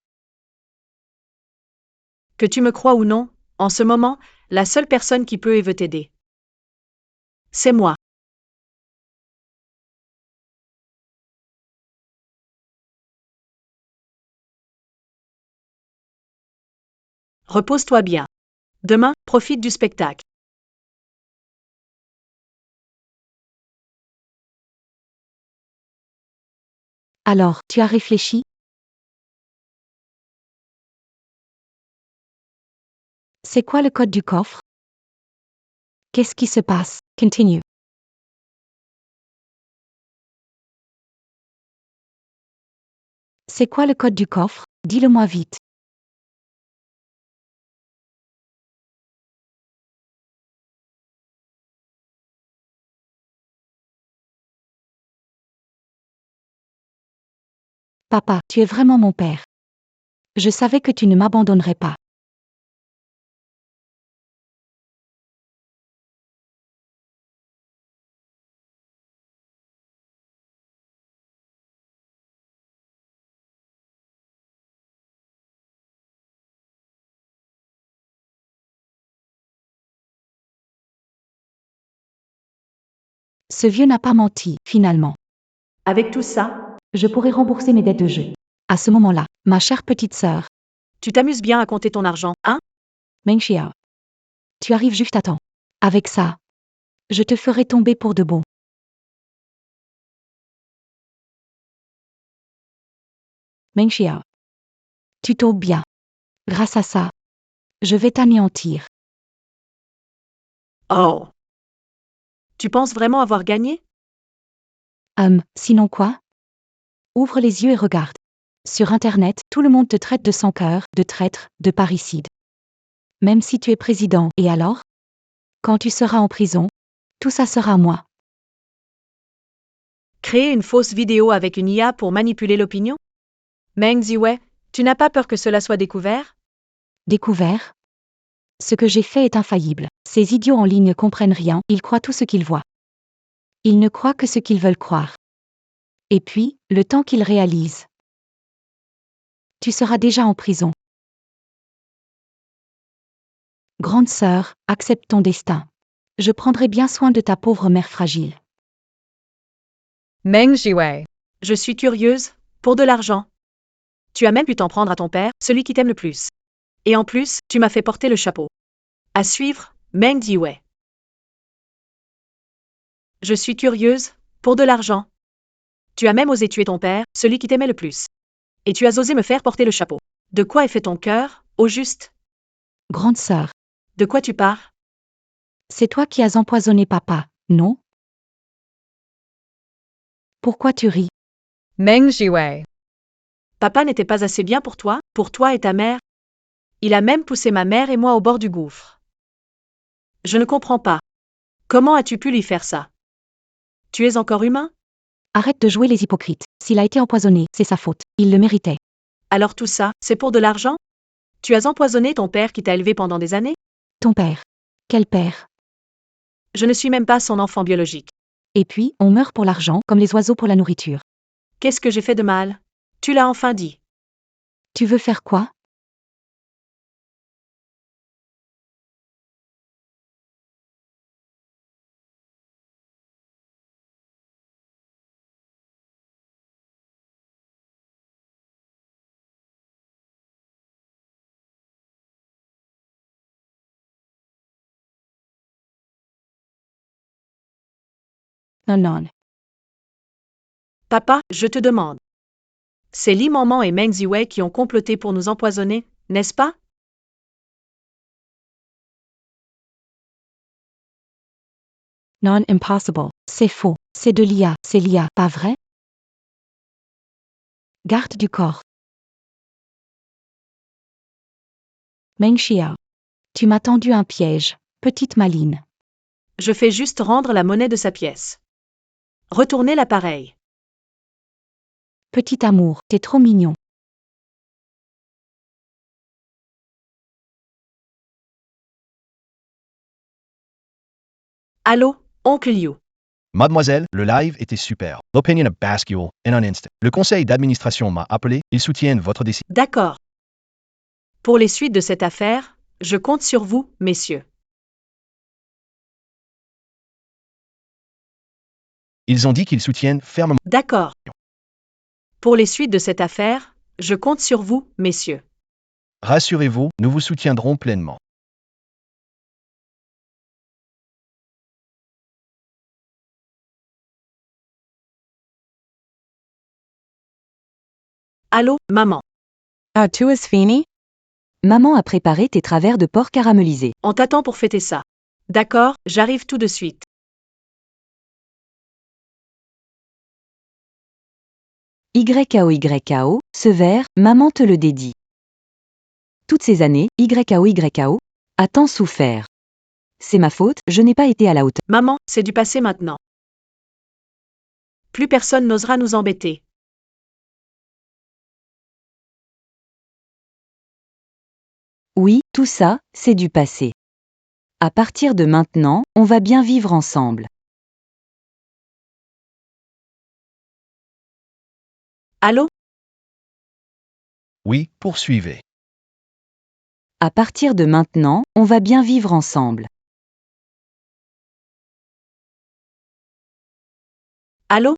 Que tu me crois ou non, en ce moment, la seule personne qui peut et veut t'aider, c'est moi. Repose-toi bien. Demain, profite du spectacle.
Alors, tu as réfléchi? C'est quoi le code du coffre? Qu'est-ce qui se passe? Continue. C'est quoi le code du coffre? Dis-le-moi vite. Papa, tu es vraiment mon père. Je savais que tu ne m'abandonnerais pas. Ce vieux n'a pas menti, finalement.
Avec tout ça,
Je pourrais rembourser mes dettes de jeu. À ce moment-là, ma chère petite sœur,
tu t'amuses bien à compter ton argent, hein?
Meng Xiao. Tu arrives juste à temps. Avec ça, je te ferai tomber pour de bon. Meng Xiao. Tu tombes bien. Grâce à ça, je vais t'anéantir.
Oh. Tu penses vraiment avoir gagné?
Sinon quoi? Ouvre les yeux et regarde. Sur Internet, tout le monde te traite de sans-cœur, de traître, de parricide. Même si tu es président, et alors? Quand tu seras en prison, tout ça sera à moi.
Créer une fausse vidéo avec une IA pour manipuler l'opinion? Meng Ziwei, tu n'as pas peur que cela soit découvert?
Découvert? Ce que j'ai fait est infaillible. Ces idiots en ligne comprennent rien, ils croient tout ce qu'ils voient. Ils ne croient que ce qu'ils veulent croire. Et puis, le temps qu'ils réalisent. Tu seras déjà en prison. Grande sœur, accepte ton destin. Je prendrai bien soin de ta pauvre mère fragile.
Meng Jiwei.
Je suis curieuse, pour de l'argent. Tu as même pu t'en prendre à ton père, celui qui t'aime le plus. Et en plus, tu m'as fait porter le chapeau. À suivre, Meng Ziwei. Je suis curieuse, pour de l'argent. Tu as même osé tuer ton père, celui qui t'aimait le plus. Et tu as osé me faire porter le chapeau. De quoi est fait ton cœur, au juste?
Grande sœur,
De quoi tu parles?
c'est toi qui as empoisonné papa, non? Pourquoi tu ris?
Meng Jiwei.
Papa n'était pas assez bien pour toi et ta mère. Il a même poussé ma mère et moi au bord du gouffre. Je ne comprends pas. Comment as-tu pu lui faire ça? Tu es encore humain?
Arrête de jouer les hypocrites. S'il a été empoisonné, c'est sa faute. Il le méritait.
Alors tout ça, c'est pour de l'argent? Tu as empoisonné ton père qui t'a élevé pendant des années?
Ton père. Quel père?
Je ne suis même pas son enfant biologique.
Et puis, on meurt pour l'argent, comme les oiseaux pour la nourriture.
Qu'est-ce que j'ai fait de mal? Tu l'as enfin dit.
Tu veux faire quoi? Non, non.
Papa, je te demande. C'est Li Maman et Meng Ziwei qui ont comploté pour nous empoisonner, n'est-ce pas?
Non, impossible. C'est faux. C'est de l'IA. C'est l'IA, pas vrai? Garde du corps. Meng Xiao. Tu m'as tendu un piège, petite maline.
Je fais juste rendre la monnaie de sa pièce. Retournez l'appareil.
Petit amour, t'es trop mignon.
Allô, oncle Liu.
Mademoiselle, le live était super. L'opinion a basculé en un instant. Le conseil d'administration m'a appelé, ils soutiennent votre décision.
D'accord. Pour les suites de cette affaire, je compte sur vous, messieurs.
Ils ont dit qu'ils soutiennent fermement.
D'accord. Pour les suites de cette affaire, je compte sur vous, messieurs.
Rassurez-vous, nous vous soutiendrons pleinement.
Allô, maman.
Tu is fini?
Maman a préparé tes travers de porc caramélisés.
On t'attend pour fêter ça. D'accord, j'arrive tout de suite.
YKO, ce verre, maman te le dédie. Toutes ces années, YKO, a tant souffert. C'est ma faute, je n'ai pas été à la hauteur.
Maman, c'est du passé maintenant. Plus personne n'osera nous embêter.
Oui, tout ça, c'est du passé. À partir de maintenant, on va bien vivre ensemble.
Allô?
Oui, poursuivez.
À partir de maintenant, on va bien vivre ensemble.
Allô?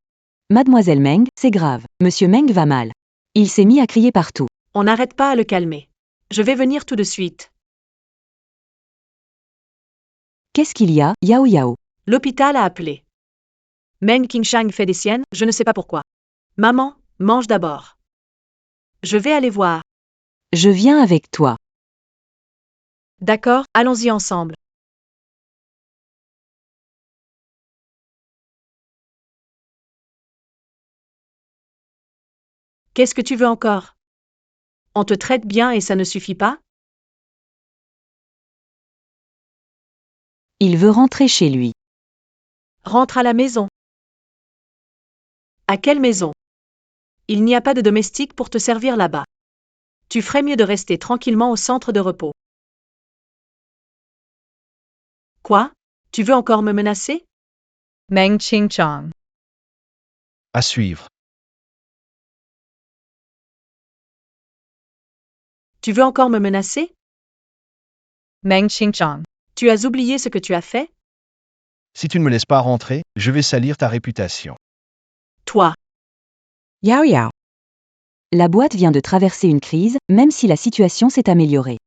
Mademoiselle Meng, c'est grave. Monsieur Meng va mal. Il s'est mis à crier partout.
On n'arrête pas à le calmer. Je vais venir tout de suite.
Qu'est-ce qu'il y a, Yao Yao?
L'hôpital a appelé. Meng Qingshang fait des siennes, je ne sais pas pourquoi. Maman, mange d'abord. Je vais aller voir.
Je viens avec toi.
D'accord, allons-y ensemble. Qu'est-ce que tu veux encore? On te traite bien et ça ne suffit pas?
Il veut rentrer chez lui.
Rentre à la maison. À quelle maison? Il n'y a pas de domestique pour te servir là-bas. Tu ferais mieux de rester tranquillement au centre de repos. Quoi? Tu veux encore me menacer?
Meng Qingchang.
À suivre.
Tu veux encore me menacer?
Meng Qingchang.
Tu as oublié ce que tu as fait?
Si tu ne me laisses pas rentrer, je vais salir ta réputation.
Toi.
Yao Yao.
La boîte vient de traverser une crise, même si la situation s'est améliorée.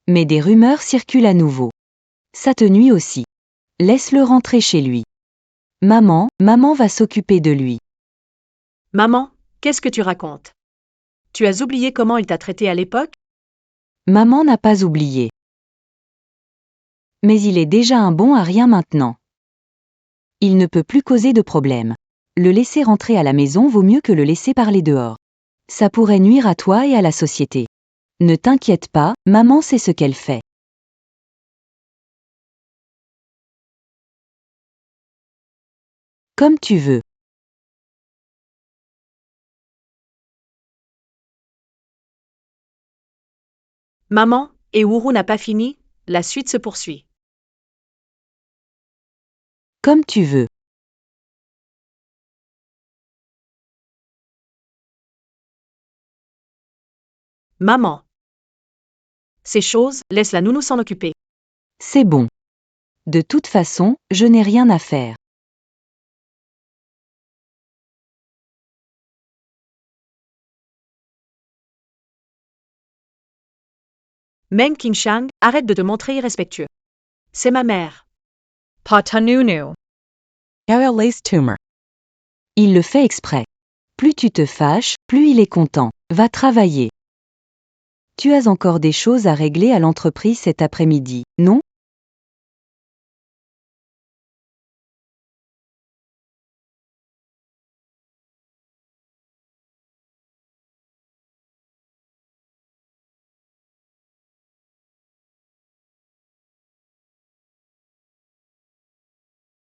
Mais des rumeurs circulent à nouveau. Ça te nuit aussi. Laisse-le rentrer chez lui. Maman va s'occuper de lui.
Maman, qu'est-ce que tu racontes? Tu as oublié comment il t'a traité à l'époque?
Maman n'a pas oublié. Mais il est déjà un bon à rien maintenant. Il ne peut plus causer de problème. Le laisser rentrer à la maison vaut mieux que le laisser parler dehors. Ça pourrait nuire à toi et à la société. Ne t'inquiète pas, maman sait ce qu'elle fait. Comme tu veux.
Maman, et Ourou n'a pas fini, la suite se poursuit.
Comme tu veux.
Maman. Ces choses, laisse la nounou s'en occuper.
C'est bon. De toute façon, je n'ai rien à faire.
Meng Qingshang, arrête de te montrer irrespectueux. C'est ma mère.
Patanunu.
Yao Yao lace tumor.
Il le fait exprès. Plus tu te fâches, plus il est content. Va travailler. Tu as encore des choses à régler à l'entreprise cet après-midi, non?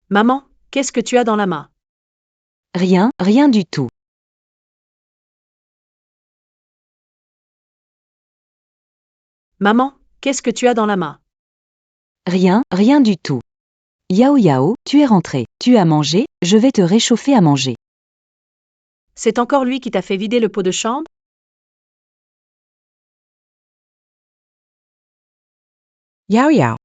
Maman, qu'est-ce que tu as dans la main?
Rien du tout.
Maman, qu'est-ce que tu as dans la main?
Rien du tout. Yao Yao, tu es rentré. Tu as mangé, je vais te réchauffer à manger.
C'est encore lui qui t'a fait vider le pot de chambre?
Yao Yao.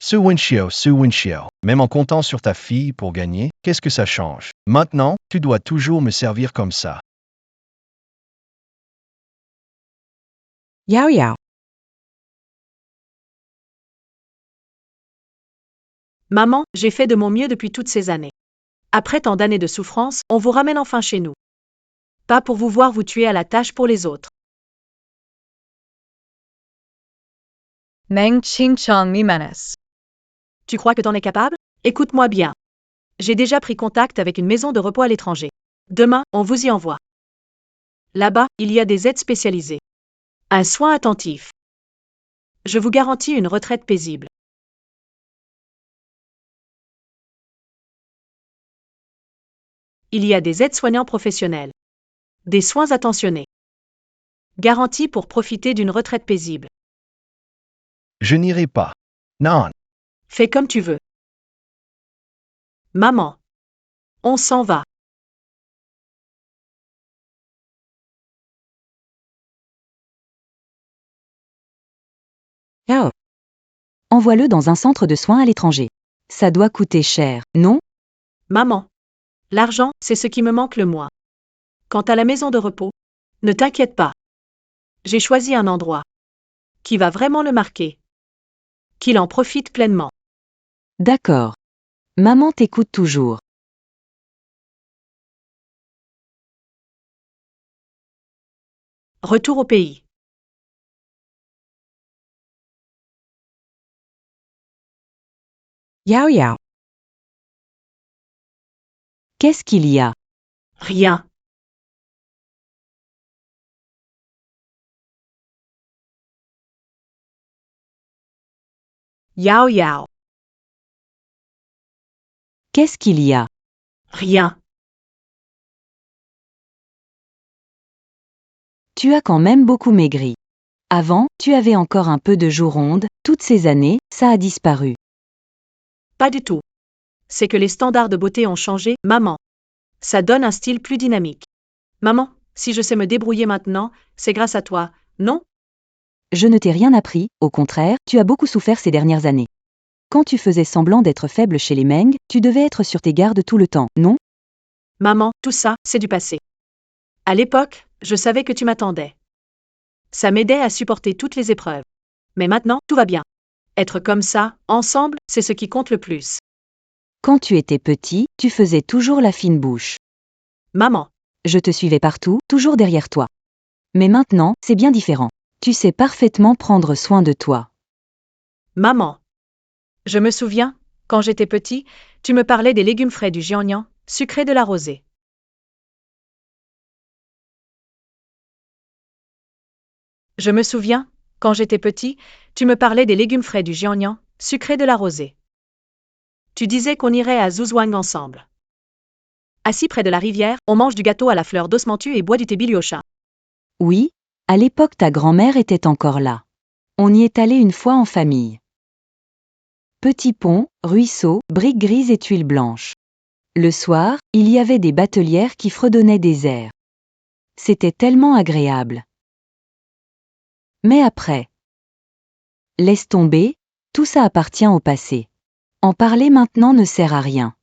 Su Wenxiao, même en comptant sur ta fille pour gagner, qu'est-ce que ça change? Maintenant, tu dois toujours me servir comme ça.
Yao Yao.
Maman, j'ai fait de mon mieux depuis toutes ces années. Après tant d'années de souffrance, on vous ramène enfin chez nous. Pas pour vous voir vous tuer à la tâche pour les autres.
Meng Chingchong Mimanes.
Tu crois que t'en es capable? Écoute-moi bien. J'ai déjà pris contact avec une maison de repos à l'étranger. Demain, on vous y envoie. Là-bas, il y a des aides spécialisées. Un soin attentif. Je vous garantis une retraite paisible. Il y a des aides-soignants professionnels. Des soins attentionnés. Garantie pour profiter d'une retraite paisible.
Je n'irai pas. Non.
Fais comme tu veux. Maman. On s'en va.
Yao.
Envoie-le dans un centre de soins à l'étranger. Ça doit coûter cher, non?
Maman. L'argent, c'est ce qui me manque le moins. Quant à la maison de repos, ne t'inquiète pas. J'ai choisi un endroit qui va vraiment le marquer. Qu'il en profite pleinement.
D'accord. Maman t'écoute toujours.
Retour au pays.
Yao Yao.
Qu'est-ce qu'il y a?
Rien. Yao Yao.
Qu'est-ce qu'il y a?
Rien.
Tu as quand même beaucoup maigri. Avant, tu avais encore un peu de joues rondes, toutes ces années, ça a disparu.
Pas du tout. C'est que les standards de beauté ont changé, maman. Ça donne un style plus dynamique. Maman, si je sais me débrouiller maintenant, c'est grâce à toi, non?
Je ne t'ai rien appris, au contraire, tu as beaucoup souffert ces dernières années. Quand tu faisais semblant d'être faible chez les Meng, tu devais être sur tes gardes tout le temps, non?
Maman, tout ça, c'est du passé. À l'époque, je savais que tu m'attendais. Ça m'aidait à supporter toutes les épreuves. Mais maintenant, tout va bien. Être comme ça, ensemble, c'est ce qui compte le plus.
Quand tu étais petit, tu faisais toujours la fine bouche.
Maman.
Je te suivais partout, toujours derrière toi. Mais maintenant, c'est bien différent. Tu sais parfaitement prendre soin de toi.
Maman. Je me souviens, quand j'étais petit, tu me parlais des légumes frais du Jiangnan, sucrés de la rosée. Je me souviens, quand j'étais petit, tu me parlais des légumes frais du Jiangnan, sucrés de la rosée. Tu disais qu'on irait à Zhuozhuang ensemble. Assis près de la rivière, on mange du gâteau à la fleur d'osmanthus et boit du thé biliocha.
Oui, à l'époque ta grand-mère était encore là. On y est allé une fois en famille. Petit pont, ruisseau, briques grises et tuiles blanches. Le soir, il y avait des batelières qui fredonnaient des airs. C'était tellement agréable. Mais après. Laisse tomber, tout ça appartient au passé. En parler maintenant ne sert à rien.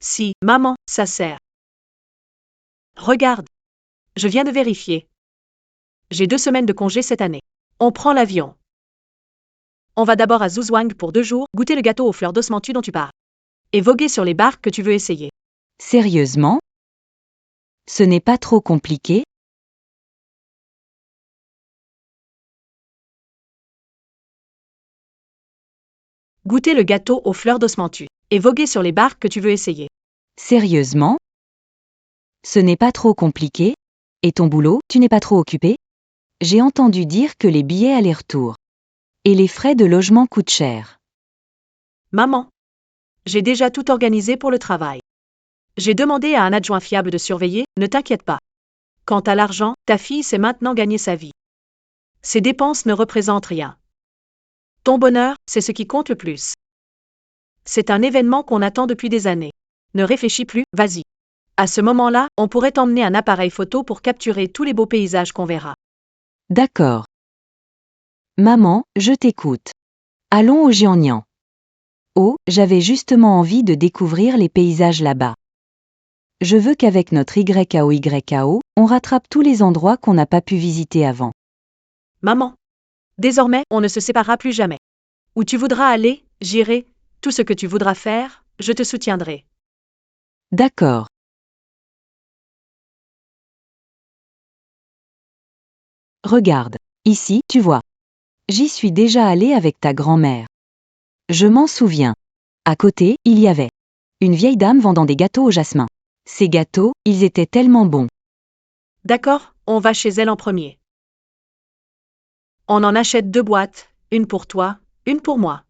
Si, maman, ça sert. Regarde. Je viens de vérifier. J'ai 2 semaines de congé cette année. On prend l'avion. On va d'abord à Zhuozhuang pour 2 jours, goûter le gâteau aux fleurs d'osmanthus dont tu parles. Et voguer sur les barques que tu veux essayer.
Sérieusement? Ce n'est pas trop compliqué?
Goûter le gâteau aux fleurs d'osmanthus. Et voguer sur les barques que tu veux essayer.
Sérieusement? Ce n'est pas trop compliqué? Et ton boulot, tu n'es pas trop occupé? J'ai entendu dire que les billets aller-retour et les frais de logement coûtent cher.
Maman. J'ai déjà tout organisé pour le travail. J'ai demandé à un adjoint fiable de surveiller, ne t'inquiète pas. Quant à l'argent, ta fille sait maintenant gagner sa vie. Ces dépenses ne représentent rien. Ton bonheur, c'est ce qui compte le plus. C'est un événement qu'on attend depuis des années. Ne réfléchis plus, vas-y. À ce moment-là, on pourrait t'emmener un appareil photo pour capturer tous les beaux paysages qu'on verra.
D'accord. Maman, je t'écoute. Allons au Jiangnan. Oh, j'avais justement envie de découvrir les paysages là-bas. Je veux qu'avec notre YKO, on rattrape tous les endroits qu'on n'a pas pu visiter avant.
Maman. Désormais, on ne se séparera plus jamais. Où tu voudras aller, j'irai. Tout ce que tu voudras faire, je te soutiendrai.
D'accord. Regarde. Ici, tu vois. J'y suis déjà allée avec ta grand-mère. Je m'en souviens. À côté, il y avait une vieille dame vendant des gâteaux au jasmin. Ces gâteaux, ils étaient tellement bons.
D'accord, on va chez elle en premier. On en achète 2 boîtes, une pour toi, une pour moi.